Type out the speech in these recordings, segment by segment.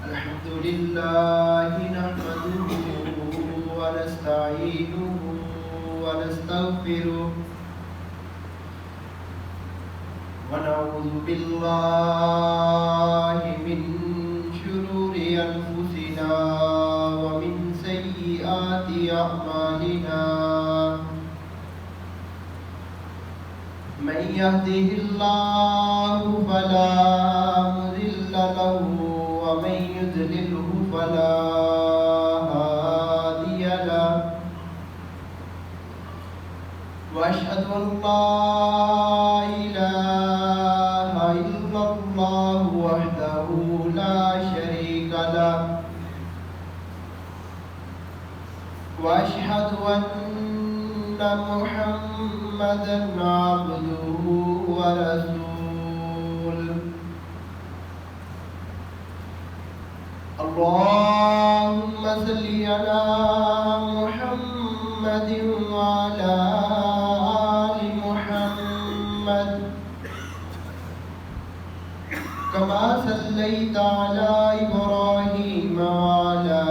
الحمد لله نحمده ونستعينه ونستغفره ونعوذ بالله من شرور أنفسنا ومن سيئات أعمالنا من يهده الله فلا مضل له ومن يضلله فلا هادي له وأشهد أن لا إله إلا الله وحده لا شريك له وأشهد أن محمدًا عبده ورسوله اللهم صل على محمد وعلى آل محمد كما صليت على إبراهيم وعلى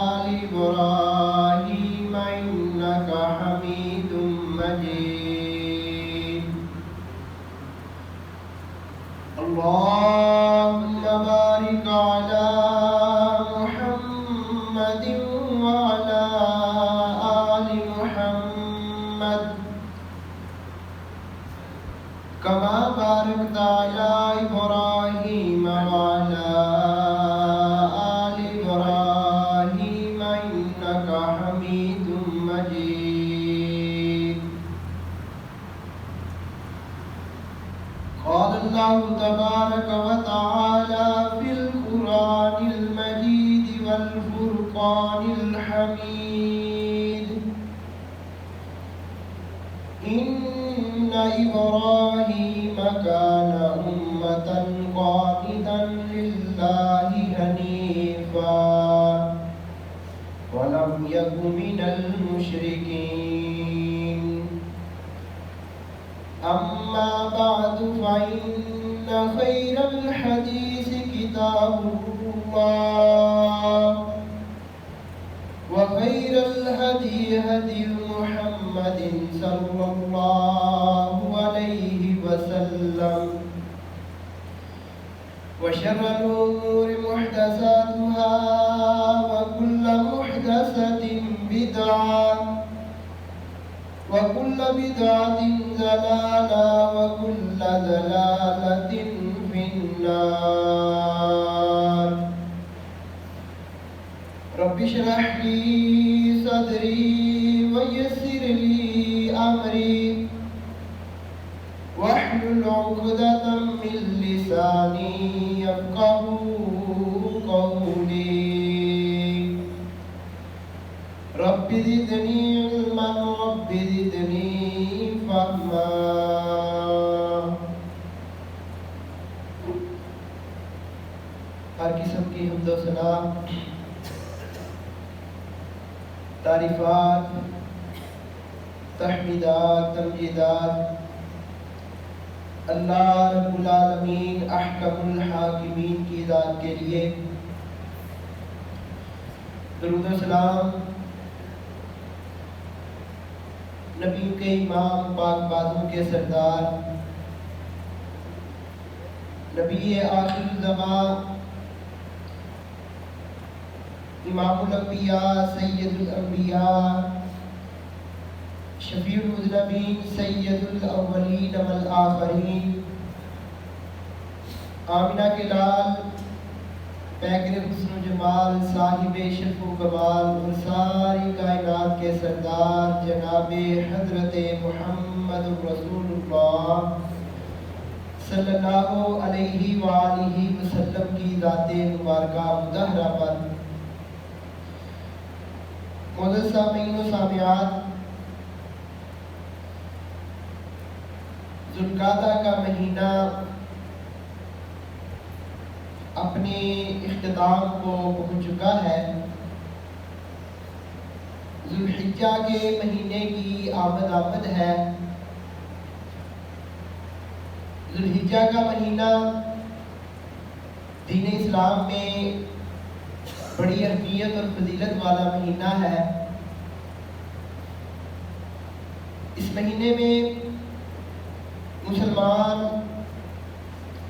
آل إبراهيم إنك حميد مجيد اللهم بارك على محمد وعلى آل محمد كما باركت على إبراهيم وعلى آل إبراهيم إنك حميد مجيد قال الله تبارك وتعالى في القرآن المجيد والفرقان الحميد إن إبراهيم كان أمة قانتا لله حنيفا ولم يك من المشركين أما بعد فإن خير الحديث كتاب الله وخير الهدي هدي محمد صلى الله عليه وسلم وشر الأمور محدثاتها وكل محدثة بدعة وكل بدعة ضلالة وكل ضلالة في النار رب اشرح لي صدري ويسر لي أمري واحلل عقدة من لساني يفقهوا قولي رب زدني علما رب زدني فهما ہر قسم کی حمد و ثنا تعریفات تحمیدات تمجیدات اللہ رب العالمین احکم الحاکمین کی ذات کے لیے درود و سلام نبیوں کے امام پاک بازوں کے سردار نبی آخر الزمان امام الانبیاء سید الانبیاء شفیع المذنبین سید الاولین والآخرین آمنہ کے لال پیکر حسن و جمال صاحب شرف و کمال اور ساری کائنات کے سردار جناب حضرت محمد رسول اللہ صلی اللہ علیہ وآلہ وسلم کی ذات مبارکہ مطہرہ پر معزز سامعین و سامعات ذوالقعدہ کا مہینہ اپنے اختتام کو پہنچ چکا ہے ذوالحجہ کے مہینے کی آمد ہے ذوالحجہ کا مہینہ دین اسلام میں بڑی اہمیت اور فضیلت والا مہینہ ہے۔ اس مہینے میں مسلمان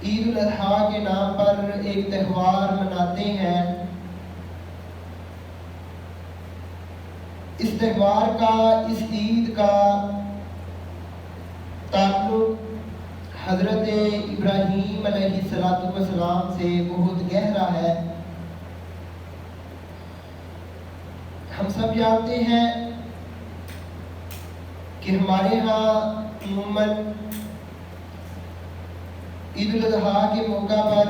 عید الاضحیٰ کے نام پر ایک تہوار مناتے ہیں۔ اس تہوار کا، اس عید کا تعلق حضرت ابراہیم علیہ السلام سے بہت گہرا ہے۔ ہم سب جانتے ہیں کہ ہمارے ہاں عموماً عید الاضحیٰ کے موقع پر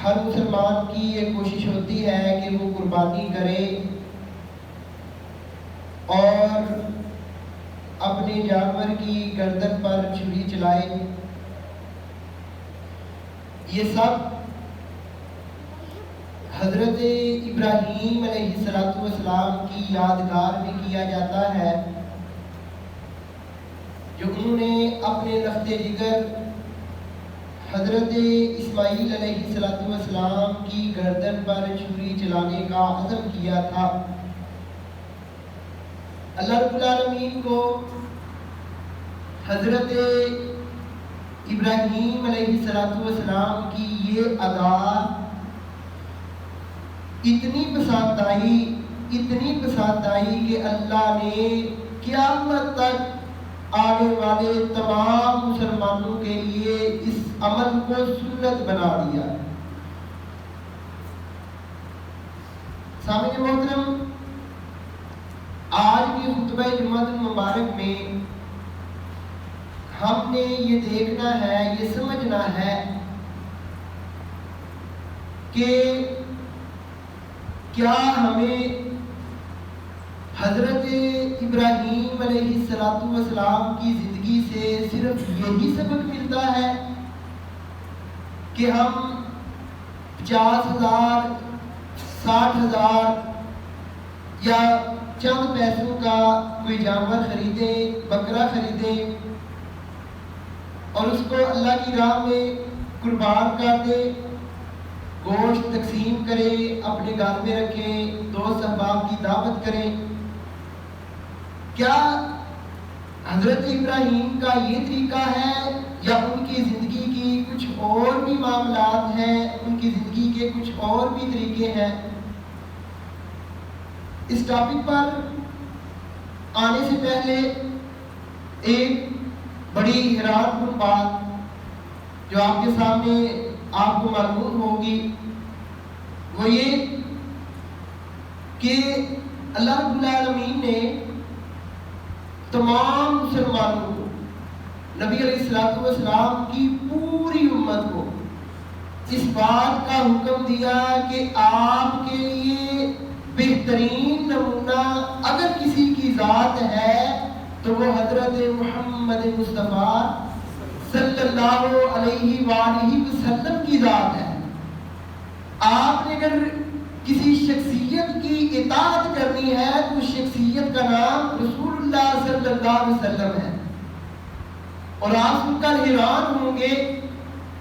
ہر مسلمان کی یہ کوشش ہوتی ہے کہ وہ قربانی کرے اور اپنے جانور کی گردن پر چھری چلائے۔ یہ سب حضرت ابراہیم علیہ السلام کی یادگار میں کیا جاتا ہے، جو انہوں نے اپنے لخت جگر حضرت اسماعیل علیہ السلام کی گردن پر چھری چلانے کا عزم کیا تھا۔ اللہ رب العالمین کو حضرت ابراہیم علیہ السلام کی یہ ادا اتنی پسند آئی کہ اللہ نے قیامت تک آنے والے تمام مسلمانوں کے لیے اس عمل کو سنت بنا دیا۔ سامعین محترم، آج کی خطبہ جمعہ المبارک میں ہم نے یہ دیکھنا ہے، یہ سمجھنا ہے کہ کیا ہمیں حضرت ابراہیم علیہ السلام کی زندگی سے صرف یہی سبق ملتا ہے کہ ہم 50,000 60,000 یا چند پیسوں کا کوئی جانور خریدیں، بکرا خریدیں اور اس کو اللہ کی راہ میں قربان کر دیں، گوشت تقسیم کریں، اپنے گھر میں رکھیں، دوست احباب کی دعوت کریں؟ کیا حضرت ابراہیم کا یہ طریقہ ہے یا ان کی زندگی کی کچھ اور بھی معاملات ہیں، ان کی زندگی کے کچھ اور بھی طریقے ہیں؟ اس ٹاپک پر آنے سے پہلے ایک بڑی حیران کن بات جو آپ کے سامنے آپ کو معلوم ہوگی، وہ یہ کہ اللہ رب العالمین نے تمام مسلمانوں کو، نبی علیہ السلام کی پوری امت کو اس بات کا حکم دیا کہ آپ کے لیے بہترین نمونہ اگر کسی کی ذات ہے تو وہ حضرت محمد مصطفیٰ صلی اللہ علیہ وآلہ وسلم کی ذات ہے۔ آپ نے اگر کسی شخصیت کی اطاعت کرنی ہے تو اس شخصیت کا نام رسول اللہ صلی اللہ علیہ وسلم ہے۔ اور آپ سن کر حیران ہوں گے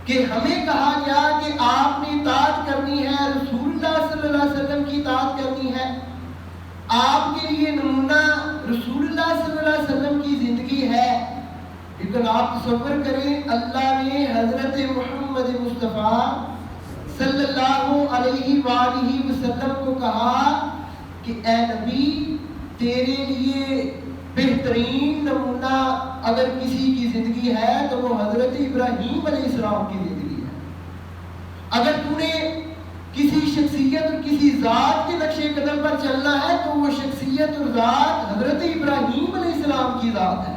کہ ہمیں کہا گیا کہ آپ نے اطاعت کرنی ہے، رسول اللہ صلی اللہ علیہ وسلم کی اطاعت کرنی ہے۔ آپ کے لیے نمونہ رسول اللہ صلی اللہ علیہ وسلم کی زندگی ہے، لیکن آپ تصور کریں اللہ نے حضرت محمد مصطفیٰ صلی اللہ علیہ وآلہ وسلم کو کہا کہ اے نبی، تیرے لیے بہترین نمونہ اگر کسی کی زندگی ہے تو وہ حضرت ابراہیم علیہ السلام کی زندگی ہے۔ اگر تو نے کسی شخصیت اور کسی ذات کے نقش قدم پر چلنا ہے تو وہ شخصیت اور ذات حضرت ابراہیم علیہ السلام کی ذات ہے۔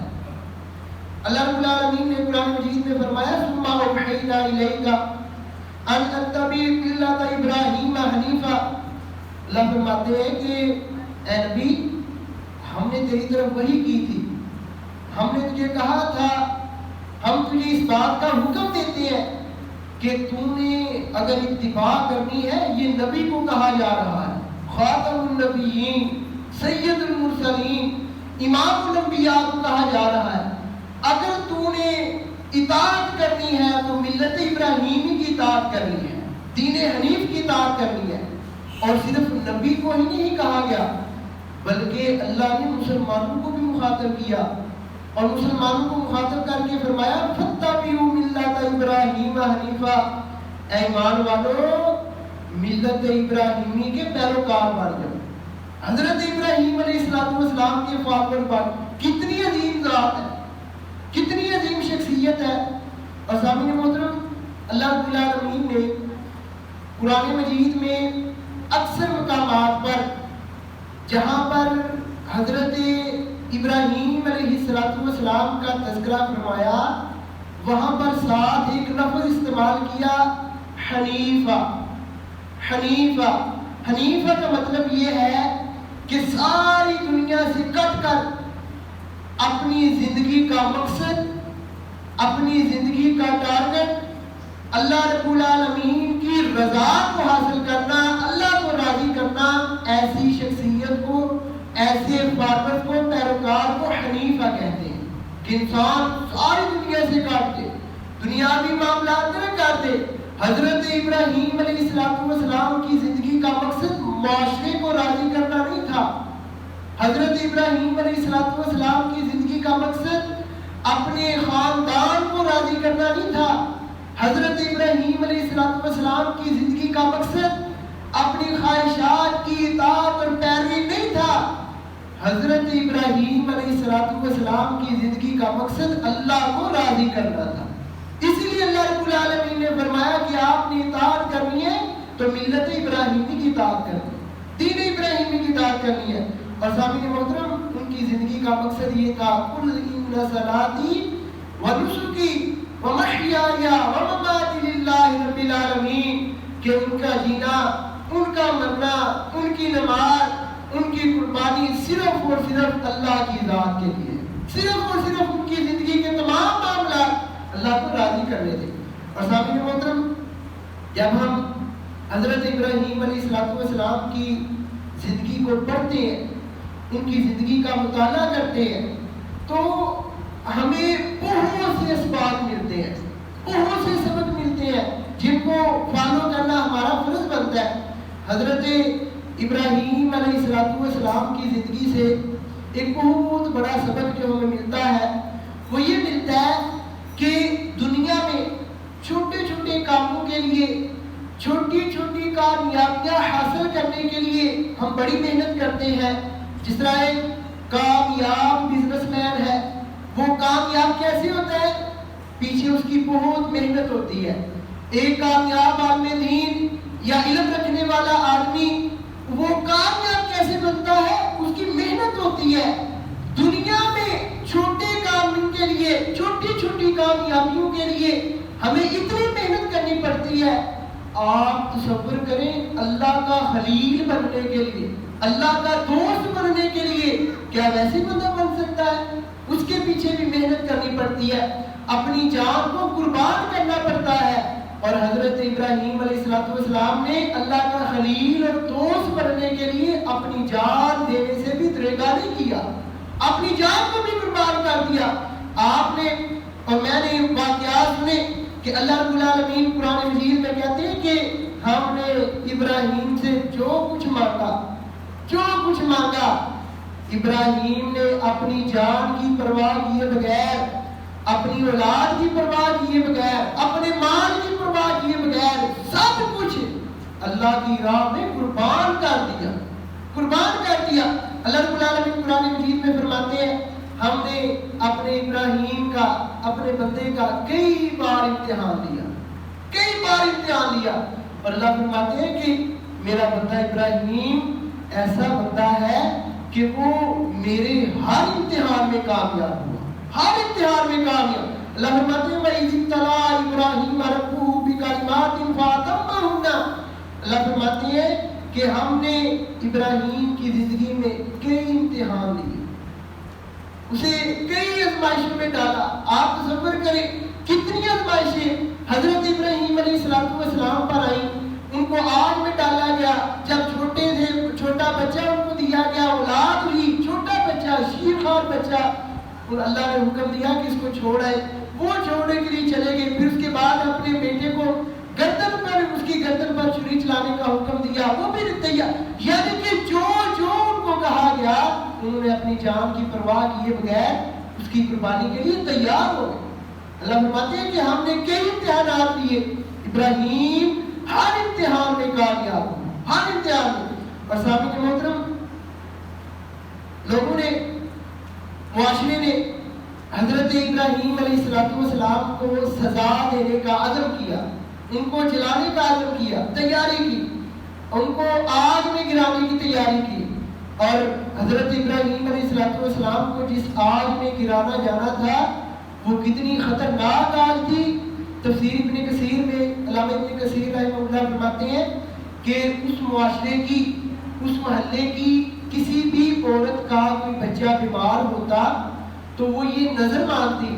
اللہ رب العالمین نے قرآن مجید میں فرمایا ثم اوحینا الیک ان اتبع ملت ابراہیم حنیفا۔ اللہ فرماتے ہیں کہ اے نبی، ہم نے تیری طرف وحی کی تھی، ہم نے تجھے کہا تھا، ہم تجھے اس بات کا حکم دیتے ہیں کہ تو نے اگر اتباع کرنی ہے، یہ نبی کو کہا جا رہا ہے، خاتم النبیین، سید المرسلین، امام الانبیاء کو کہا جا رہا ہے، اگر تو نے اطاعت کرنی ہے تو ملت ابراہیمی کی اطاعت کرنی ہے، دین حنیف کی اطاعت کرنی ہے۔ اور صرف نبی کو ہی نہیں کہا گیا بلکہ اللہ نے مسلمانوں کو بھی مخاطب کیا، اور مسلمانوں کو مخاطب کر کے فرمایا فَاتَّبِعُوا مِلَّةَ إِبْرَاهِيمَ حَنِيفًا، اے ایمان والو ملت ابراہیمی کے پیروکار بن جاؤ۔ حضرت ابراہیم علیہ السلام کے فاطر پر کتنی عظیم ذات ہے، کتنی عظیم شخصیت ہے۔ اور سامعین محترم، اللہ رب العالمین نے قرآن مجید میں اکثر مقامات پر جہاں پر حضرت ابراہیم علیہ السلام کا تذکرہ فرمایا وہاں پر ساتھ ایک لفظ استعمال کیا، حنیفہ۔ حنیفہ حنیفہ کا مطلب یہ ہے کہ ساری دنیا سے کٹ کر اپنی زندگی کا مقصد، اپنی زندگی کا ٹارگٹ اللہ رب العالمین کی رضا کو حاصل کرنا، اللہ کو راضی کرنا، ایسی شخصیت کو، ایسے فارغ کو، پیروکار کو حنیفہ کہتے ہیں کہ انسان ساری دنیا سے کاٹ دے، دنیاوی معاملات نہ کر دے۔ حضرت ابراہیم علیہ السلام کی زندگی کا مقصد معاشرے کو راضی کرنا نہیں تھا، حضرت ابراہیم علیہ السلام کی زندگی کا مقصد اپنے خاندان کو راضی کرنا نہیں تھا، حضرت ابراہیم علیہ السلام کی زندگی کا مقصد اپنی خواہشات کی اطاعت اور پیروی نہیں تھا، حضرت ابراہیم علیہ السلام کی زندگی کا مقصد اللہ کو راضی کرنا تھا۔ اسی لیے اللہ رب العالمین نے فرمایا کہ آپ نے اطاعت کرنی ہے تو ملت ابراہیمی کی اطاعت کرنی ہے، دین ابراہیمی کی اطاعت کرنی ہے۔ اور سامعین محترم، ان کی زندگی کا مقصد یہ تھا قُلْ إِنَّ صَلَاتِي وَنُسُكِي وَمَحْيَايَ وَمَمَاتِي لِلَّهِ رَبِّ الْعَالَمِينَ، کہ ان کا جینا، ان کا مرنا، ان کی نماز، ان کی قربانی صرف اور صرف اللہ کی ذات کے لیے، صرف اور صرف ان کی زندگی کے تمام معاملات اللہ کو راضی کرنے تھے۔ اور سامعین محترم، جب ہم حضرت ابراہیم علیہ السلام کی زندگی کو پڑھتے ہیں، ان کی زندگی کا مطالعہ کرتے ہیں، تو ہمیں بہت سے اسباق ملتے ہیں، بہت سے سبق ملتے ہیں جن کو فالو کرنا ہمارا فرض بنتا ہے۔ حضرت ابراہیم علیہ السلام کی زندگی سے ایک بہت بڑا سبق جو ہمیں ملتا ہے وہ یہ ملتا ہے کہ دنیا میں چھوٹے چھوٹے کاموں کے لیے، چھوٹی چھوٹی کامیابیاں حاصل کرنے کے لیے ہم بڑی محنت کرتے ہیں۔ جس طرح ایک کامیاب بزنس مین ہے، وہ کامیاب کیسے ہوتا ہے؟ پیچھے اس کی بہت محنت ہوتی ہے۔ ایک کامیاب عالم دین یا علم رکھنے والا آدمی وہ کامیاب کیسے بنتا ہے؟ اس کی محنت ہوتی ہے۔ دنیا میں چھوٹے کاموں کے لیے، چھوٹی چھوٹی کامیابیوں کے لیے ہمیں اتنی محنت کرنی پڑتی ہے۔ آپ تصور کریں، اللہ کا خلیل بننے کے لیے، اللہ کا دوست بننے کے لیے کیا ویسے بندہ بن سکتا ہے؟ اس کے پیچھے بھی محنت کرنی پڑتی ہے، اپنی جان کو قربان کرنا پڑتا ہے۔ اور حضرت ابراہیم علیہ السلام نے اللہ کا خلیل اور دوست بننے کے لیے اپنی جان دینے سے بھی دریغ نہیں کیا، اپنی جان کو بھی قربان کر دیا۔ آپ نے اور میں نے واقعات سنے کہ اللہ رب العالمین قرآن مجید میں کہتے ہیں کہ ہم نے ابراہیم سے جو کچھ مانگا، جو کچھ مانگا، ابراہیم نے اپنی جان کی پرواہ کیے بغیر، اپنی اولاد کی پرواہ کیے بغیر، اپنے مال کی پرواہ کیے بغیر سب کچھ اللہ کی راہ میں قربان کر دیا، قربان کر دیا۔ اللہ رب العالمین قرآن مجید میں فرماتے ہیں ہم نے اپنے ابراہیم کا، اپنے بندے کا کئی بار امتحان لیا، کئی بار امتحان لیا، اور اللہ فرماتے ہیں کہ میرا بندہ ابراہیم ایسا بندہ ہے کہ وہ میرے ہر امتحان میں کامیاب ہوا، ہر امتحان میں کامیاب۔ اللہ فرماتے ہیں وَإِذِ ابْتَلَىٰ إِبْرَاهِيمَ رَبُّهُ بِكَلِمَاتٍ فَأَتَمَّهُنَّ، اللہ فرماتے ہیں کہ ہم نے ابراہیم کی زندگی میں کئی امتحان لیے، اسے کئی آزمائشوں میں ڈالا۔ آپ تصور کریں کتنی آزمائشیں حضرت ابراہیم علیہ السلام پر آئیں، ان کو آگ میں ڈالا گیا، جب چھوٹے تھے، چھوٹا بچہ ان کو دیا گیا، اولاد ہوئی، چھوٹا بچہ، شیرخوار بچہ، اور اللہ نے حکم دیا کہ اس کو چھوڑ آئے۔ وہ چھوڑنے کے لیے چلے گئے. پھر اس کے بعد اپنے بیٹے کو گردن پر اس کی گردن پر چھری چلانے کا حکم دیا, وہ بھی تیار. یعنی کہ جو ان کو کہا گیا انہوں نے اپنی جان کی پرواہ کیے بغیر اس کی قربانی کے لیے تیار ہو گئے. اللہ فرماتے ہیں کہ ہم نے کئی امتحانات لیے, ابراہیم ہر امتحان میں کامیاب ہوئے, ہر امتحان میں. اور سامعین محترم, لوگوں نے, معاشرے نے حضرت ابراہیم علیہ السلام کو سزا دینے کا عزم کیا, ان کو جلانے کا عزم کیا, تیاری کی, ان کو آگ میں گرانے کی تیاری کی. اور حضرت ابراہیم علیہ السلام کو جس آگ میں گرانا جانا تھا وہ کتنی خطرناک آگ تھی. تفسیر ابن کثیر میں علامہ ابن کثیر رحمہ اللہ فرماتے ہیں کہ اس معاشرے کی, اس محلے کی کسی بھی عورت کا کوئی بچہ بیمار ہوتا تو وہ یہ نظر مانتی,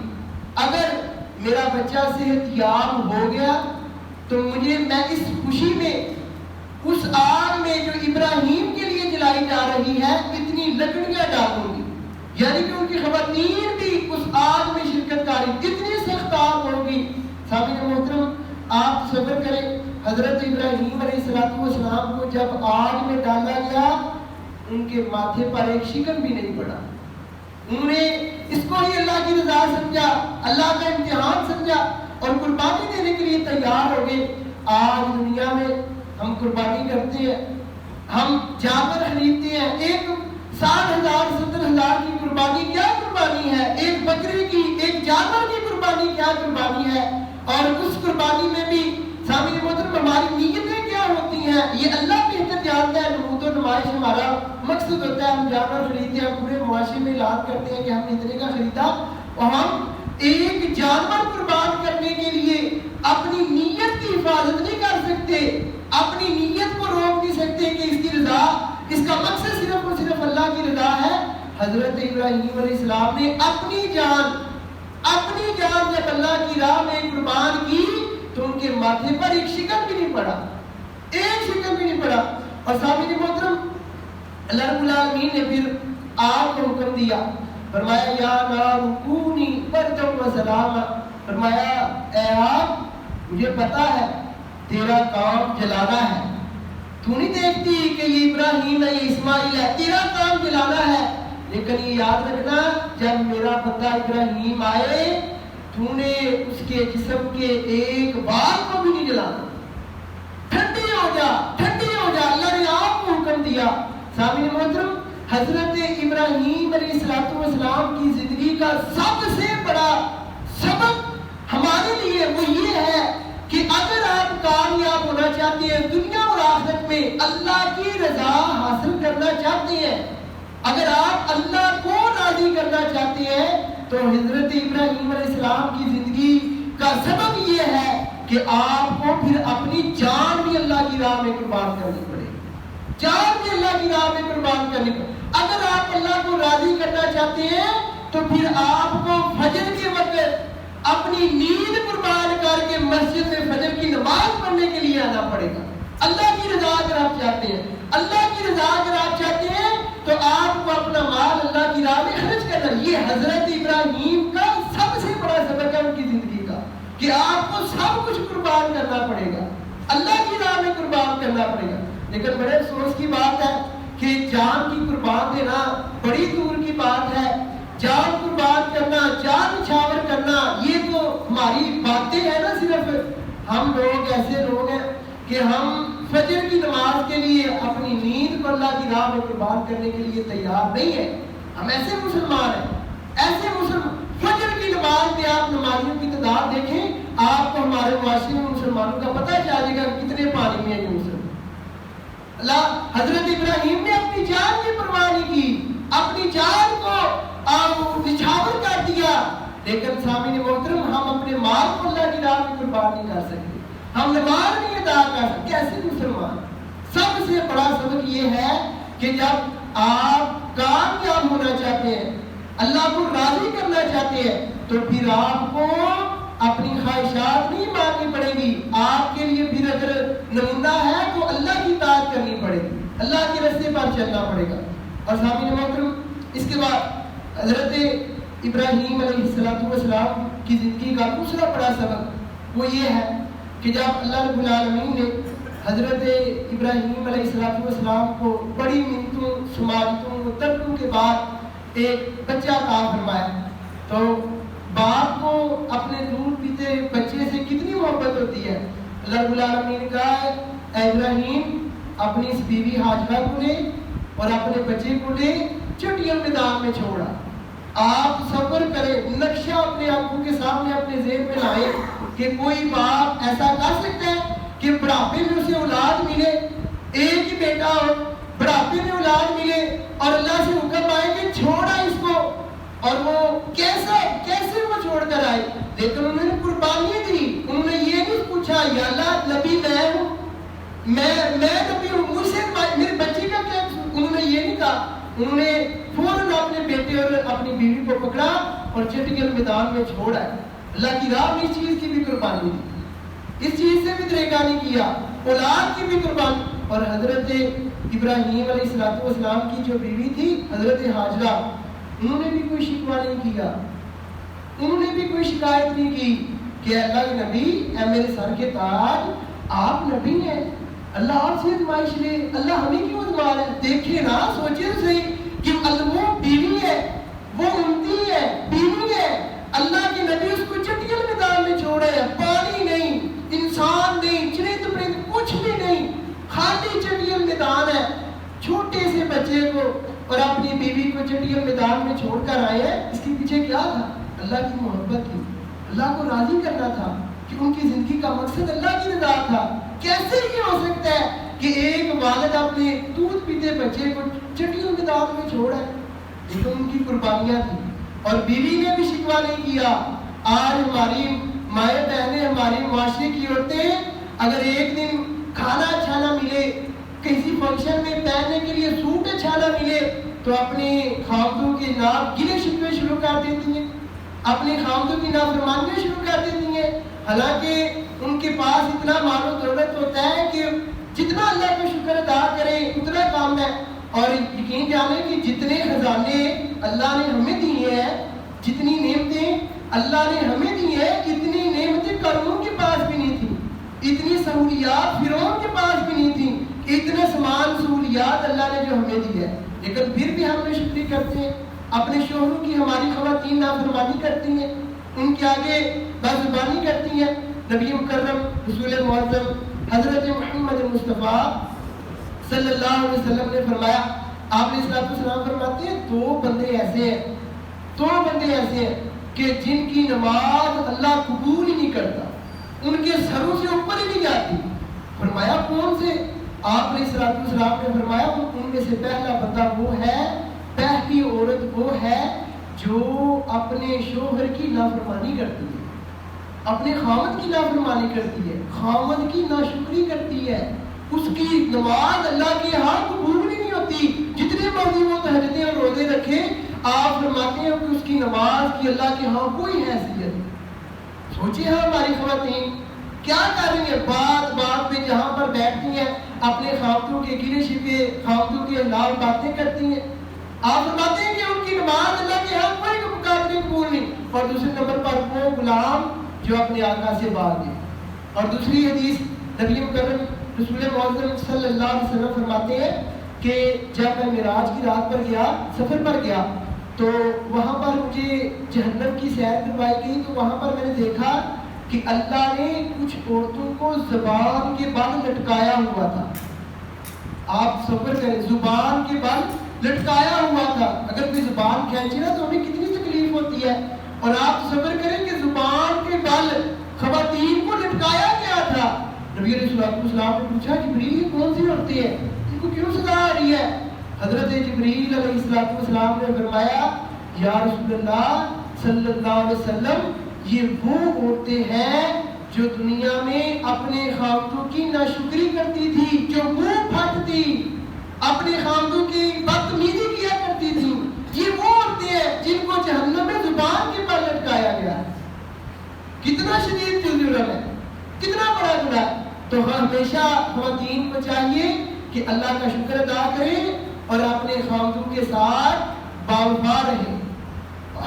اگر میرا بچہ صحت یاب ہو گیا تو میں اس خوشی میں اس آگ میں جو ابراہیم کے لیے جلائی جا رہی ہے اتنی لکڑیاں ڈالوں گی. یعنی کہ ان کی خواتین بھی اس آگ میں شرکت کاری, اتنی سخت آگ ہوگی. سامعین محترم, آپ تصور کریں حضرت ابراہیم علیہ السلام کو جب آگ میں ڈالا گیا ان کے ماتھے پر ایک شکن بھی نہیں پڑا. انہوں نے اس کو ہی اللہ کی رضا سمجھا, اللہ کا امتحان سمجھا اور قربانی دینے کے لیے تیار ہو گئے. آج دنیا میں ہم قربانی کرتے ہیں, ہم جانور خریدتے ہیں, ایک 60,000 70,000 کی قربانی کیا قربانی ہے, ایک بکری کی, ایک جانور کی قربانی کیا قربانی ہے. اور اس قربانی میں بھی سامعین محترم ہماری نیتیں کیا ہوتی ہیں یہ اللہ بہتر جانتا ہے. نمود و نمائش ہمارا مقصد ہوتا ہے, ہم جانور خریدتے ہیں, پورے معاشرے میں اعلان کرتے ہیں کہ ہم اتنے کا خریدا, اور ہم ایک جانور قربان کرنے کے لیے اپنی نیت کی حفاظت نہیں کر سکتے, اپنی نیت کو روک نہیں سکتے کہ اس کی رضا, اس کا مقصد صرف اور صرف اللہ کی رضا ہے. حضرت ابراہیم علیہ السلام نے اپنی جان جب اللہ کی راہ میں قربان کی تو ان کے ماتھے پر ایک شکن بھی نہیں پڑا, ایک شکن بھی نہیں پڑا. اور سامعین محترم, اللہ رب العالمین نے پھر آگ کو حکم دیا, فرمایا یا نار کونی بردم و سلاما, فرمایا اے آگ مجھے پتا ہے تیرا کام جلانا ہے, تو نہیں دیکھتی کہ یہ ابراہیم ہے, یہ اسماعیل ہے, تیرا کام جلانا ہے. لیکن یہ یاد رکھنا جب میرا بندہ ابراہیم آئے تو نے اس کے جسم کے ایک بال کو بھی نہیں جلانا, ٹھنڈی ہو جا, ٹھنڈی ہو جا. اللہ نے آپ کو حکم دیا. سامعین محترم, حضرت ابراہیم علیہ السلام کی زندگی کا سب سے بڑا سبق ہمارے لیے وہ یہ ہے کہ اگر آپ کامیاب ہونا چاہتے ہیں دنیا اور آخرت میں, اللہ کی رضا حاصل کرنا چاہتے ہیں, اگر آپ اللہ کو راضی کرنا چاہتے ہیں تو حضرت ابراہیم علیہ السلام کی زندگی کا سبب یہ ہے کہ آپ کو پھر اپنی جان بھی اللہ کی راہ میں قربان کرنی پڑے, جان بھی اللہ کی راہ میں قربان کرنی پڑے. اگر آپ اللہ کو راضی کرنا چاہتے ہیں تو پھر آپ کو فجر کے وقت اپنی نیند قربان کر کے مسجد میں فجر کی نماز پڑھنے کے لیے آنا پڑے گا. اللہ کی رضا اگر آپ چاہتے ہیں, اللہ کی رضا اگر آپ چاہتے ہیں تو آپ کو اپنا مال اللہ کی راہ میں خرچ کرنا. یہ حضرت ابراہیم کا سب سے بڑا سبق ہے ان کی زندگی کا کہ آپ کو سب کچھ قربان کرنا پڑے گا, اللہ کی راہ میں قربان کرنا پڑے گا. لیکن بڑے افسوس کی بات ہے کہ جان کی قربان دینا بڑی دور کی بات ہے. جان قربان کرنا, جان نچھاور کرنا, یہ تو ہماری باتیں ہیں نا. صرف ہم لوگ ایسے لوگ ہیں کہ ہم فجر کی نماز کے لیے اپنی نیند کو اللہ کی راہ میں قربان کرنے کے لیے تیار نہیں ہے. ہم ایسے مسلمان ہیں, ایسے مسلمان. فجر کی نماز میں آپ نمازیوں کی تعداد دیکھیں, آپ کو ہمارے معاشرے میں مسلمانوں کا پتہ چلے گا کتنے پانی میں ہیں یہ مسلمان. اللہ حضرت ابراہیم نے اپنی جان کی پرواہ نہیں کی, اپنی جان کو نچھاور کر دیا. لیکن سامعین محترم, ہم اپنے مال کو اللہ کی راہ میں قربان نہیں کر سکتے, ہم نماز نہیں ادا کر سکتے. کیسے مسلمان؟ سب سے بڑا سبق یہ ہے کہ جب آپ کامیاب ہونا چاہتے ہیں, اللہ کو راضی کرنا چاہتے ہیں, تو پھر آپ کو اپنی خواہشات نہیں ماننی پڑے گی. آپ کے لیے پھر اگر نمونہ ہے تو اللہ کی اطاعت کرنی پڑے گی, اللہ کے راستے پر چلنا پڑے گا. اور سامعین محترم, اس کے بعد حضرت ابراہیم علیہ السلام کی زندگی کا دوسرا بڑا سبق وہ یہ ہے کہ جب اللہ رب العالمین نے حضرت ابراہیم علیہ السلام کو بڑی منتوں سماجتوں ترکوں کے بعد ایک بچہ عطا فرمایا، تو باپ کو اپنے دودھ پیتے بچے سے کتنی محبت ہوتی ہے۔ اللہ رب العالمین کا اے ابراہیم اپنی اس بیوی ہاجرہ کو لے اور اپنے بچے کو لے چٹیل میدان میں چھوڑا۔ آپ صبر کریں، نقشہ اپنے آنکھوں کے سامنے اپنے ذہن میں لائیں کہ کوئی باپ ایسا کر سکتا ہے کہ بڑھاپے میں اسے اولاد ملے، ایک ہی بیٹا ہو، بڑھاپے میں اولاد ملے اور اللہ سے حکم آئے کہ چھوڑا اس کو، اور وہ کیسے وہ چھوڑ کر آئے؟ لیکن انہوں نے قربانیاں دی، انہوں نے یہ نہیں پوچھا یا اللہ نبی میں ہوں، میں نبی ہوں، مجھ سے میرے بچے کا کیا؟ انہوں نے یہ نہیں کہا، انہوں نے فوراً اپنے بیٹے اور اپنی بیوی کو پکڑا اور چٹیل میدان میں چھوڑا۔ اللہ کی راہ میں اس چیز کی بھی قربانی دی، اس چیز سے بھی دریغہ نہیں کیا، اولاد کی بھی قربانی۔ اور حضرت ابراہیم علیہ السلام کی جو بیوی تھی حضرت ہاجرہ، انہوں نے بھی کوئی شکوہ نہیں کیا، انہوں نے بھی کوئی شکایت نہیں کی کہ اللہ کے نبی اے میرے سر کے تاج آپ نبی ہیں، اللہ آپ سے ازمائش لے، اللہ ہمیں کیوں ازما رہا ہے؟ دیکھیں نا، سوچیں تو صحیح کہ وہ بیوی ہے، وہ امتی ہے، بیوی ہے، اللہ کے نبی اس کو چٹیل میدان میں چھوڑے ہیں، پانی نہیں، انسان نہیں، چرند پرند کچھ بھی نہیں، خالی چٹیل میدان ہے، چھوٹے سے بچے کو اور اپنی بیوی کو چٹیل میدان میں چھوڑ کر آئے ہیں۔ اس کے پیچھے کیا تھا؟ اللہ کی محبت تھی، اللہ کو راضی کرنا تھا، کہ ان کی زندگی کا مقصد اللہ کی رضا تھا۔ کیسے یہ ہو سکتا ہے کہ ایک والد اپنے دودھ پیتے بچے کو چٹیل میدان میں چھوڑا ہے؟ لیکن ان کی قربانیاں تھیں، اور بیوی نے بھی شکوہ نہیں کیا۔ آج ہماری مائیں بہنیں، ہماری معاشرے کی عورتیں اگر ایک دن کھانا اچھا نہ ملے، کسی فنکشن میں پہننے کے لیے سوٹ اچھا نہ ملے، تو اپنی خامدوں کے نام گلے شکوے شروع کر دیتی ہیں، اپنی خامدوں کی نافرمانیاں شروع کر دیتی ہیں، حالانکہ ان کے پاس اتنا مال و دولت ہوتا ہے کہ جتنا اللہ کا شکر ادا کرے اتنا کام ہے۔ اور یقین جانے کہ جتنے خزانے اللہ نے ہمیں دیے ہیں، جتنی نعمتیں اللہ نے ہمیں دی ہیں، اتنی نعمتیں قارون کے پاس بھی نہیں تھیں، اتنی سہولیات فرعون کے پاس بھی نہیں تھیں، اتنے سامان سہولیات اللہ نے جو ہمیں دی ہے، لیکن پھر بھی ہم نے شکریہ کرتے ہیں۔ اپنے شوہروں کی ہماری خواتین نافرمانی کرتی ہیں، ان کے آگے بازرگانی کرتی ہیں۔ نبی مکرم رسول معظم حضرت محمد مصطفیٰ صلی اللہ علیہ وسلم نے فرمایا، آپ علیہ السلام فرماتے ہیں دو بندے ایسے ہیں کہ جن کی نماز اللہ قبول ہی نہیں کرتا، ان کے سروں سے اوپر ہی نہیں جاتی۔ فرمایا کون سے؟ آپ علیہ السلام نے فرمایا ان میں سے پہلا بندہ وہ ہے، پہلی عورت وہ ہے جو اپنے شوہر کی نافرمانی کرتی ہے، اپنے خاوند کی نافرمانی کرتی ہے، خاوند کی ناشکری کرتی ہے، اس کی نماز اللہ کے ہاں قبول بھی نہیں ہوتی، جتنے مرضی وہ تہجدیں اور روزے رکھے، آپ فرماتے ہیں کہ اس کی نماز کی اللہ کے ہاں کوئی حیثیت نہیں۔ سوچیے ہماری خواتین کیا کر رہی ہیں، بات پہ جہاں پر بیٹھتی ہیں اپنے خاوندوں کے گلے شکوے، خاوندوں کے خلاف باتیں کرتی ہیں۔ آپ فرماتے ہیں کہ ان کی نماز اللہ کے ہاں کوئی مقابلے قبول نہیں، اور دوسرے نمبر پر وہ غلام جو اپنے آقا سے بھاگ گئے۔ اور دوسری حدیث نبی مکرم رسول معظم صلی اللہ علیہ وسلم فرماتے ہیں کہ جب میں معراج کی رات پر گیا، سفر پر گیا، تو وہاں پر مجھے جہنم کی سیر کروائی گئی، تو وہاں پر میں نے دیکھا کہ اللہ نے کچھ عورتوں کو زبان کے بل لٹکایا ہوا تھا۔ آپ سفر کریں، زبان کے بل لٹکایا ہوا تھا۔ اگر کوئی زبان کھینچے نا تو ہمیں کتنی تکلیف ہوتی ہے، اور آپ صبر کریں کہ زبان کے بل خواتین کو لٹکایا گیا تھا۔ نبی علیہ السلام نے پوچھا جبریل یہ کون سی عورتیں ہیں، ان کو کیوں سزا آ رہی ہے؟ حضرت جبریل علیہ السلام نے فرمایا یا رسول اللہ صلی اللہ علیہ وسلم، یہ وہ عورتیں ہیں جو دنیا میں اپنے خاوندوں کی ناشکری کرتی تھی، جو منہ پھٹتی، اپنے خاوندوں کی بدتمیزی کیا کرتی تھی، یہ وہ عورتیں ہیں جن کو جہنم میں زبان کے پر لٹکایا گیا ہے۔ کتنا شدید جرم ہے، کتنا بڑا گناہ ہے۔ تو ہمیشہ خواتین کو چاہیے کہ اللہ کا شکر ادا کریں اور اپنے خاوندوں کے ساتھ باوفا رہیں،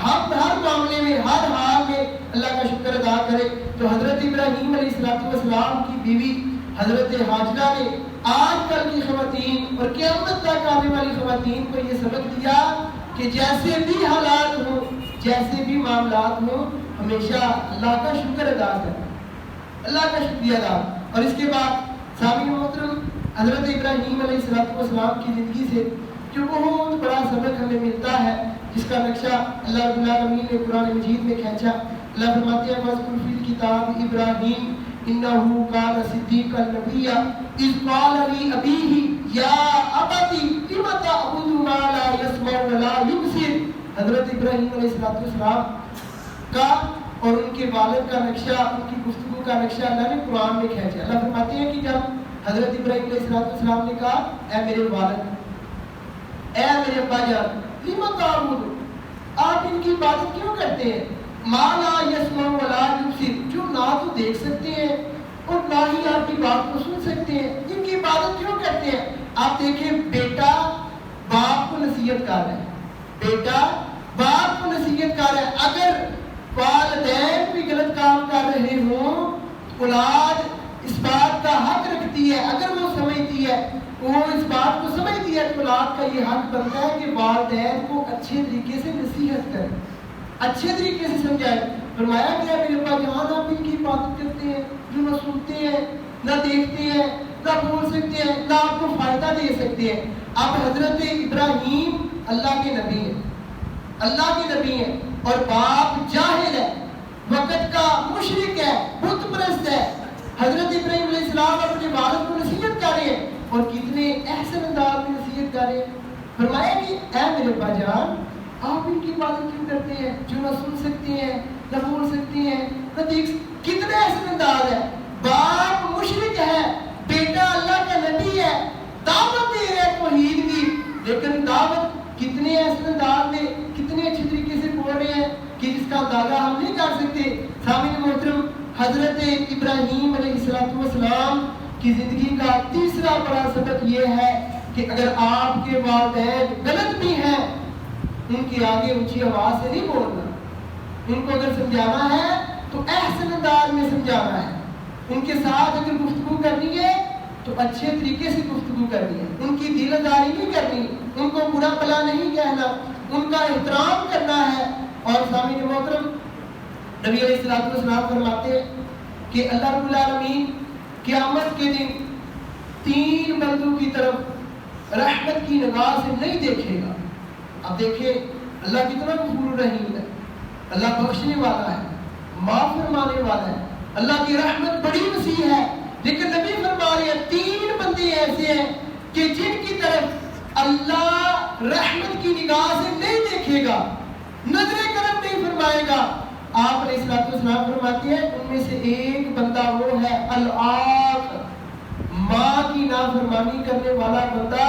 ہم ہر معاملے میں ہر حال میں اللہ کا شکر ادا کریں. تو حضرت ابراہیم علیہ السلام کی بیوی حضرت حاجرہ نے آج کل کی خواتین اور قیامت تک آنے والی خواتین کو یہ سبق دیا کہ جیسے بھی حالات ہوں، جیسے بھی معاملات ہوں، ہمیشہ اللہ کا شکر ادا کریں، اللہ کا شکریہ ادا. اور اس کے بعد سامعین محترم، حضرت ابراہیم علیہ السلام کی زندگی سے جو بہت بڑا سبق ہمیں ملتا ہے، جس کا نقشہ اللہ رب العالمین نے قرآن مجید میں کھینچا. اللہ فرماتے ہیں وَاذْكُرْ فِي الْكِتَابِ إِبْرَاهِيمَ إِنَّهُ كَانَ صِدِّيقًا نَبِيًّا إِذْ قَالَ لِأَبِيهِ يَا أَبَتِ لِمَ تَعْبُدُ مَا لَا يَسْمَعُ وَلَا يُبْصِرُ. حضرت ابراہیم علیہ السلام کا اور ان کے والد کا نقشہ، ان کی گفتگو کا نقشہ اللہ نے قرآن میں کھینچا. اللہ فرماتے ہیں کہ جب حضرت ابراہیم علیہ السلام نے کہا اے میرے والد، اے میرے ابا جان، لِمَ تَعْبُدُ، آپ ان کی عبادت کیوں کرتے ہیں؟ مَا لَا يَسْمَعُ وَلَا يُبْصِرُ، جو نہ تو دیکھ سکتے ہیں اور نہ ہی آپ کی بات کو سن سکتے ہیں، ان کی عبادت کیوں کرتے ہیں؟ آپ دیکھیں، بیٹا باپ کو نصیحت کر رہا ہے، بیٹا باپ کو نصیحت کر رہا ہے. اگر والدین بھی غلط کام کر رہے ہوں، اولاد اس بات کا حق رکھتی ہے، اگر وہ سمجھتی ہے، وہ اس بات کو سمجھتی ہے، تو اولاد کا یہ حق بنتا ہے کہ والدین کو اچھے طریقے سے نصیحت کرے، اچھے طریقے سے سمجھائے. فرمایا گیا میرے ابا جان، آپ ان کی عبادت کرتے ہیں جو نہ سنتے ہیں، نہ دیکھتے ہیں، نہ بول سکتے ہیں، نہ آپ کو فائدہ دے سکتے ہیں. اب حضرت ابراہیم اللہ کے نبی ہیں، اللہ کے نبی ہیں، اور باپ جاہل ہے، وقت کا مشرک ہے، بت پرست ہے. حضرت ابراہیم علیہ السلام اپنے والد کو نصیحت کر رہے ہیں، اور کتنے احسن انداز میں نصیحت کر رہے ہیں. فرمایا کہ اے میرے ابا جان، آپ ان کی عبادت کیوں کرتے ہیں جو نہ سن سکتے ہیں، نہ بول سکتے ہیں، نہ دیکھ سکتے. کتنے احسن انداز ہے. باپ مشرک ہے، بیٹا اللہ کا نبی ہے، دعوت دے رہے توحید کی، لیکن دعوت کتنے احسن انداز میں، کتنے اچھے طریقے سے بول رہے ہیں کہ جس کا اندازہ ہم نہیں کر سکتے. سامعین محترم، حضرت ابراہیم علیہ السلام کی زندگی کا تیسرا بڑا سبق یہ ہے کہ اگر آپ کے والدین غلط بھی ہیں، ان کے آگے اونچی آواز سے نہیں بولنا. ان کو اگر سمجھانا ہے تو احسن انداز میں سمجھانا ہے. ان کے ساتھ اگر گفتگو کرنی ہے تو اچھے طریقے سے گفتگو کرنی ہے. ان کی دل آزاری نہیں کرنی، ان کو برا بھلا نہیں کہنا، ان کا احترام کرنا ہے. اور سامعین محترم، نبی علیہ السلام فرماتے ہیں کہ اللہ رب العالمین قیامت کے دن 3 بندوں کی طرف رحمت کی نگاہ سے نہیں دیکھے گا. اب دیکھیں اللہ کتنا غفور رحیم ہے، اللہ بخشنے والا ہے، معاف فرمانے والا ہے، اللہ کی رحمت بڑی وسیع ہے. لیکن نبی فرما رہے ہیں 3 بندے ایسے ہیں کہ جن کی طرف اللہ رحمت کی نگاہ سے نہیں دیکھے گا، نظر کرم نہیں فرمائے گا. آپ علیہ السلام فرماتے ہیں ان میں سے ایک بندہ وہ ہے العاق، ماں کی نافرمانی کرنے والا بندہ.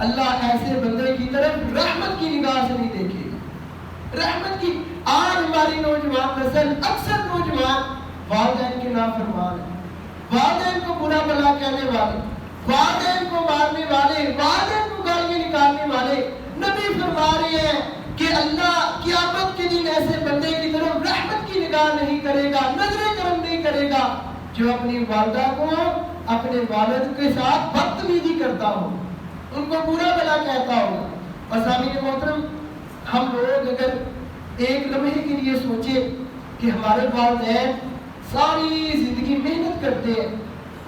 اللہ ایسے بندے کی طرف رحمت کی نگاہ سے نہیں دیکھے گا. رحمت کی آج ہماری نوجوان نسل، اکثر نوجوان والدین کے نافرمان ہیں، والدین کو برا بھلا کہنے والے، والدین کو مارنے والے، والدین کو گالیاں نکالنے والے. نبی فرما رہے ہیں کہ اللہ قیامت کے دن ایسے بندے کی طرف رحمت کی نگاہ نہیں کرے گا، نظر کرم نہیں کرے گا جو اپنی والدہ کو اپنے والد کے ساتھ بدتمیزی کرتا ہو، ان کو برا بھلا کہتا ہوگا. اور سامعین محترم، ہم لوگ اگر ایک لمحے کے لیے سوچے کہ ہمارے والدین ساری زندگی محنت کرتے ہیں،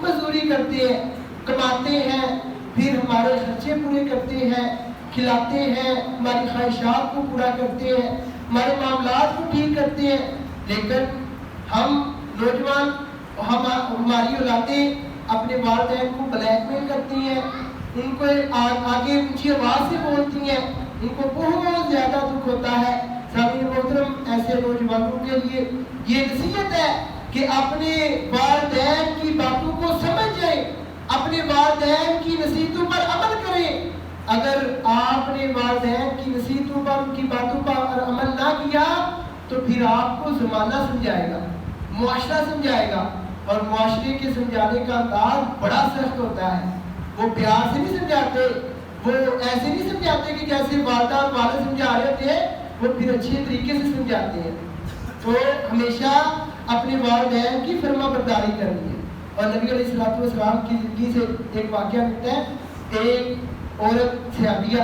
مزدوری کرتے ہیں، کماتے ہیں، پھر ہمارے خرچے پورے کرتے ہیں، کھلاتے ہیں، ہماری خواہشات کو پورا کرتے ہیں، ہمارے معاملات کو ٹھیک کرتے ہیں، لیکن ہم نوجوان، ہماری اولادیں اپنے والدین کو بلیک میل کرتی ہیں، ان کو آگے اونچی آواز سے بولتی ہیں، ان کو بہت زیادہ دکھ ہوتا ہے. سامعین محترم، ایسے نوجوانوں کے لیے یہ نصیحت ہے کہ اپنے والدین کی باتوں کو سمجھ جائیں، اپنے والدین کی نصیحتوں پر عمل کریں. اگر آپ نے والدین کی نصیحتوں پر، ان کی باتوں پر عمل نہ کیا تو پھر آپ کو زمانہ سمجھائے گا، معاشرہ سمجھائے گا، اور معاشرے کے سمجھانے کا انداز بڑا سخت ہوتا ہے. وہ پیار سے نہیں سمجھاتے، وہ ایسے نہیں سمجھاتے کہ جیسے والدہ اور والد سمجھا رہے تھے. وہ پھر اچھے طریقے سے سمجھاتے ہیں. تو ہمیشہ اپنے والدین کی فرما برداری کرنی ہے. اور نبی علیہ السلام کی زندگی سے ایک واقعہ ملتا ہے. ایک عورت صحابیہ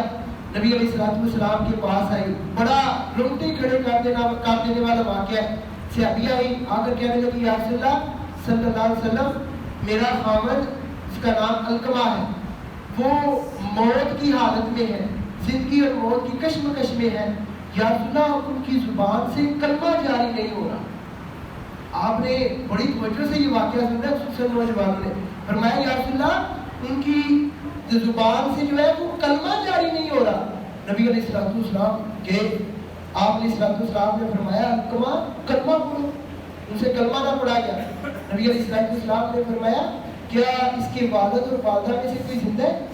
نبی علیہ السلام کے پاس آئی. بڑا رونگٹے کھڑے کر دینے والا واقعہ ہے. صحابیہ آئی, آ کر کہنے لگی یا رسول اللہ صلی اللہ علیہ وسلم, میرا خامد جس کا نام علقمہ ہے وہ موت کی حالت میں ہے, زندگی اور موت کی کشمکش میں ہے. یا رسول اللہ ان کی زبان سے کلمہ جاری نہیں ہو رہا. آپ نے بڑی توجہ سے یہ واقعہ سنا, خصوصاً نوجوانوں نے. فرمایا یا رسول اللہ ان کی زبان سے جو ہے وہ کلمہ جاری نہیں ہو رہا. نبی علیہ السلام کے آپ علیہ السلام نے فرمایا علقمہ کلمہ پڑھو. ان سے کلمہ نہ پڑھا گیا. نبی علیہ السلام نے فرمایا کیا اس کے والد اور والدہ میں سے کوئی زندہ ہے؟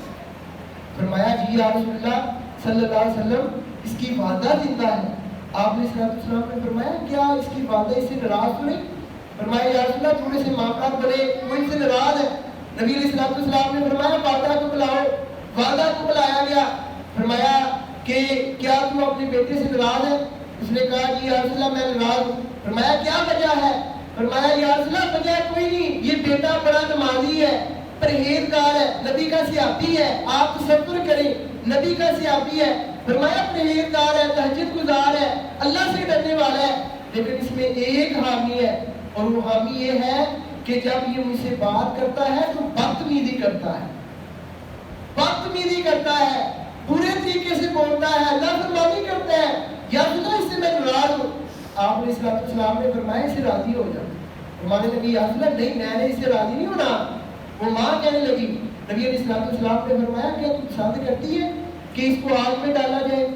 فرمایا جی یا رسول اللہ صلی اللہ علیہ وسلم اس کی والدہ زندہ ہے. آپ علیہ السلام نے فرمایا کیا اس کی والدہ اس سے ناراض تو نہیں؟ فرمایا یا رسول اللہ تھوڑے سے معاملات بڑے وہ ان سے ناراض ہے. نبی علیہ السلام نے فرمایا والدہ کو بلاؤ. والدہ کو بلایا گیا. فرمایا کہ کیا تو اپنے بیٹے سے ناراض ہے؟ اس نے کہا جی یا رسول اللہ میں ناراض ہوں. فرمایا کیا وجہ ہے؟ فرمایا یا رسول اللہ وجہ کوئی نہیں, یہ بیٹا بڑا نمازی ہے, پرہیزگار ہے, نبی کا صحابی ہے. آپ تصور کریں نبی کا صحابی ہے, فرمایا پرہیزگار ہے, تہجد گزار ہے, اللہ سے ڈرنے والا ہے, لیکن اس میں ایک حامی ہے اور وہ حامی یہ ہے کہ جب یہ مجھ سے بات کرتا ہے تو بدتمیزی کرتا ہے, بدتمیزی کرتا ہے, برے طریقے سے بولتا ہے, نافرمانی کرتا ہے. یا رسول اللہ اس سے میں ناراض ہوں. آپ علیہ السلام نے فرمایا اس سے راضی ہو جاؤ. ہمارے نبی یا رسول اللہ نہیں میں نے اس سے راضی نہیں ہونا. وہ ماں کہنے لگی. نبی علیہ السلام نے فرمایا کیا تم پسند کرتی ہے کہ اس کو آگ میں ڈالا جائے؟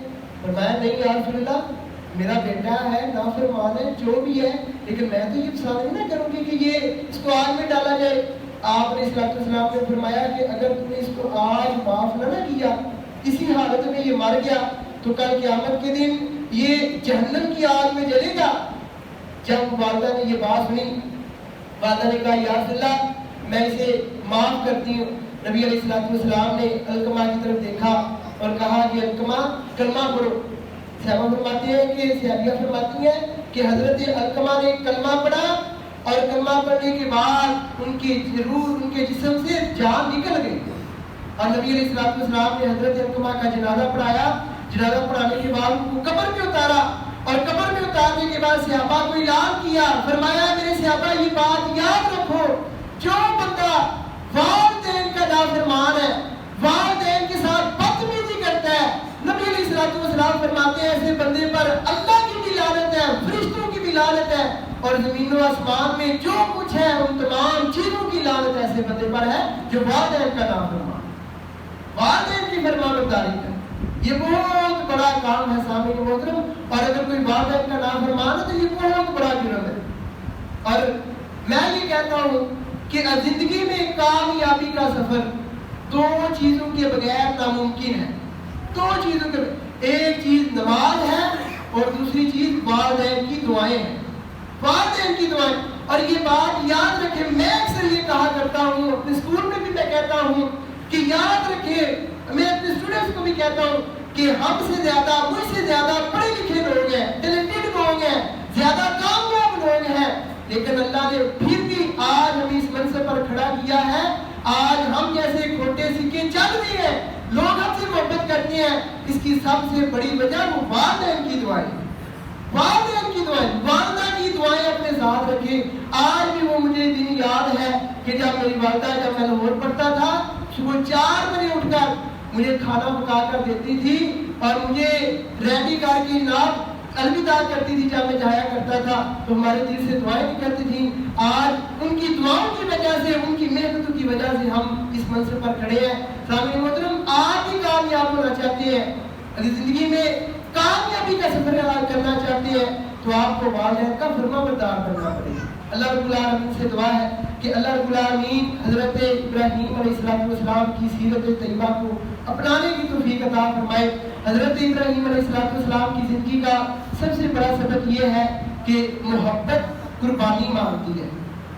فرمایا نہیں یا رسول اللہ میرا بیٹا ہے, نافرمان ہے, جو بھی ہے, لیکن میں تو یہ پسند نہیں کروں گی کہ یہ اس کو آگ میں ڈالا جائے. آپ علیہ السلام نے فرمایا کہ اگر تم نے اس کو آج معاف نہ کیا, اسی حالت میں یہ مر گیا, تو کل قیامت کے دن یہ جہنم کی آگ میں جلے گا. جب والدہ نے یہ بات سنی, والدہ نے کہا یا رسول اللہ میں اسے معاف کرتی ہوں. نبی علیہ السلام نے علقمہ کی طرف دیکھا اور کہا کہ علقمہ کلمہ پڑھو. صحابہ فرماتے ہیں کہ صحابیہ فرماتی ہیں کہ حضرت علقمہ نے کلمہ پڑھا اور کلمہ پڑھنے کے بعد ان کی روح ان کے جسم سے جان نکل گئی. اور نبی علیہ السلام نے حضرت علقمہ کا جنازہ پڑھایا. جنازہ پڑھانے کے بعد ان کو قبر میں اتارا اور قبر میں اتارنے کے بعد صحابہ کو اعلان کیا. فرمایا میرے صحابہ یہ بات یاد رکھو, جو بندہ والدین کا نافرمان ہے, والدین کے ساتھ بدتمیزی کرتا ہے, نبی علیہ السلام فرماتے ہیں ایسے بندے پر اللہ کی بھی لعنت ہے, فرشتوں کی بھی لعنت ہے, اور زمین و آسمان میں جو کچھ ہے ان تمام چیزوں کی لعنت ایسے بندے پر ہے جو والدین کا نافرمان, والدین کی فرمانبرداری کرے. یہ بہت بڑا کام ہے سامعین محترم, اور اگر کوئی والدین کا نافرمان ہے تو یہ بہت بڑا جرم ہے. اور میں یہ کہتا ہوں کہ زندگی میں کامیابی کا سفر دو چیزوں کے بغیر ناممکن ہے. دو چیزوں کے بغیر, ایک چیز نماز ہے اور دوسری چیز والدین کی دعائیں ہیں, والدین کی دعائیں. اور یہ بات یاد رکھیں, میں اکثر یہ کہا کرتا ہوں, اپنے اسکول میں بھی میں کہتا ہوں کہ یاد رکھیں, میں اپنے اسٹوڈنٹس کو بھی کہتا ہوں کہ ہم سے زیادہ, مجھ سے زیادہ پڑھے لکھے لوگ ہیں, ٹیلنٹڈ لوگ ہیں, زیادہ کامیاب لوگ ہیں, لیکن اللہ نے پھر بھی آج ہمیں اس منصب پر کھڑا کیا ہے. آج ہم جیسے کھوٹے سکے چل رہے ہیں, لوگ ہم سے محبت کرتے ہیں. اس کی سب سے بڑی وجہ وہ والدین کی دعائیں, والدین کی دعائیں, والدہ کی دعائیں اپنے ساتھ رکھیں. آج بھی وہ مجھے دن یاد ہے کہ جب میری والدہ, جب میں لاہور پڑھتا تھا, صبح 4 بجے اٹھ کر مجھے کھانا پکا کر دیتی تھی اور مجھے ریڈی کر کے جناب الوداع کرتی تھی. جب میں جایا کرتا تھا تو ہمارے دل سے دعائیں نکلتی تھیں. آج ان کی دعاؤں کی وجہ سے, ان کی محنتوں کی وجہ سے ہم اس منصب پر کھڑے ہیں. سامعین محترم, آپ بھی کامیاب ہونا چاہتے ہیں, اگر زندگی میں کامیابی کا سفر کرنا چاہتے ہیں تو آپ کو والدین کا فرما بردار بننا پڑے گا. اللہ رب العالمین سے دعا ہے کہ اللہ رب العالمین حضرت ابراہیم علیہ السلام کی سیرت طیبہ کو اپنانے کی توفیق عطا فرمائے. حضرت ابراہیم علیہ السلام کی زندگی کا سب سے بڑا سبق یہ ہے کہ محبت قربانی مانگتی ہے,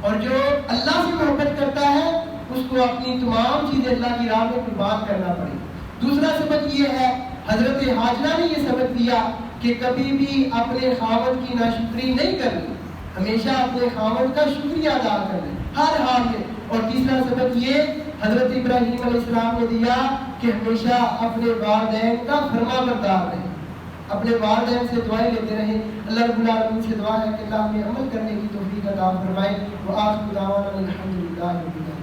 اور جو اللہ سے محبت کرتا ہے اس کو اپنی تمام چیزیں اللہ کی راہ میں قربان کرنا پڑے. دوسرا سبق یہ ہے, حضرت حاجرہ نے یہ سبق دیا کہ کبھی بھی اپنے خاوند کی ناشکری نہیں کرنی، ہمیشہ اپنے خاوند کا شکریہ ادا کرنا ہر حال میں۔ اور تیسرا سبق یہ حضرت ابراہیم علیہ السلام نے دیا کہ ہمیشہ اپنے والدین کا فرما بردار رہیں، اپنے والدین سے دعائیں لیتے رہیں۔ اللہ رب العالمین سے دعا ہے کہ اللہ ہمیں عمل کرنے کی توفیق عطا فرمائے۔ وآخر دعوانا الحمدللہ رب العالمین۔